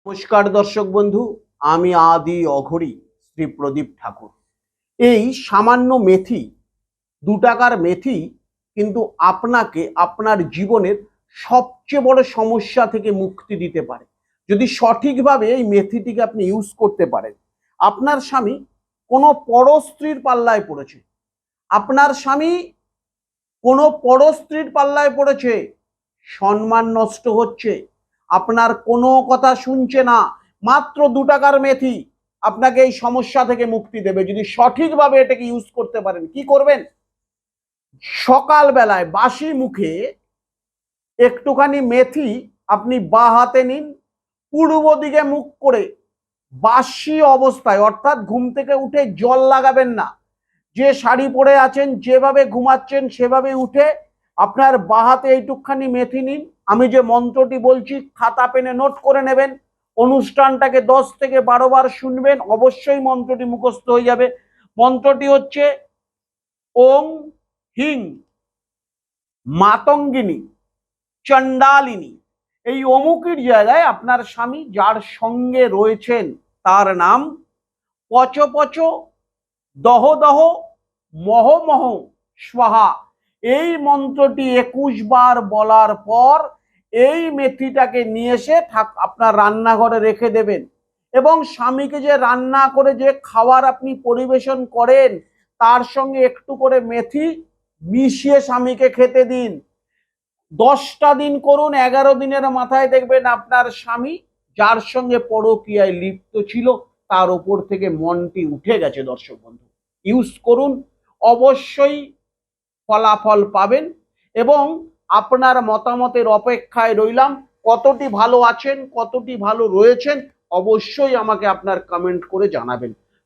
নমস্কার দর্শক বন্ধু, আমি আদি অঘরি শ্রী প্রদীপ ঠাকুর। এই সামান্য মেথি, 2 টাকার মেথি কিন্তু আপনাকে আপনার জীবনের সবচেয়ে বড় সমস্যা থেকে মুক্তি দিতে পারে যদি সঠিকভাবে এই মেথিটিকে আপনি ইউজ করতে পারেন। আপনার স্বামী কোনো পরস্ত্রীর পাল্লায় পড়েছে, আপনার স্বামী কোনো পরস্ত্রীর পাল্লায় পড়েছে, সম্মান নষ্ট হচ্ছে, আপনার কোনো কথা শুনছে না। মাত্র 2 টাকার মেথি আপনাকে এই সমস্যা থেকে মুক্তি দেবে যদি সঠিকভাবে এটাকে ইউজ করতে পারেন। কি করবেন? সকাল বেলায় বাসি মুখে একটুখানি মেথি আপনি বাঁ হাতে নিন, পূর্ব দিকে মুখ করে বাসি অবস্থায়, অর্থাৎ ঘুম থেকে উঠে জল লাগাবেন না, যে শাড়ি পরে আছেন, যেভাবে ঘুমাচ্ছেন সেভাবে উঠে আপনার বাঁ হাতে এইটুকখানি মেথি নিন। আমি যে মন্ত্রটি বলছি খাতা পেনে নোট করে নেবেন। অনুষ্ঠানটাকে 10 থেকে 12 বার শুনবেন, অবশ্যই মন্ত্রটি মুখস্থ হয়ে যাবে। মন্ত্রটি হচ্ছে ওং হিং মাতঙ্গিনী চণ্ডালিনী। এই অমুকের জায়গায় আপনার স্বামী যার সঙ্গে রয়েছেন তার নাম পচ পচ দহ দহ মহ মহ স্বাহা। এই মন্ত্রটি 21 বার বলার পর এই মেথিটাকে নিয়ে এসে আপনার রান্নাঘরে রেখে দেবেন এবং স্বামীকে যে রান্না করে যে খাবার আপনি পরিবেশন করেন তার সঙ্গে একটু করে মেথি মিশিয়ে স্বামীকে খেতে দিন। 10টা দিন করুন, 11 দিনের মাথায় দেখবেন আপনার স্বামী যার সঙ্গে পরকীয়ায় লিপ্ত ছিল তার উপর থেকে মনটি উঠে গেছে। দর্শক বন্ধু, ইউজ করুন, অবশ্যই ফলাফল পাবেন এবং আপনার মতামতের অপেক্ষায় রইলাম। কতটি ভালো আছেন, কতটি ভালো রয়েছেন, অবশ্যই আমাকে আপনার কমেন্ট করে জানাবেন।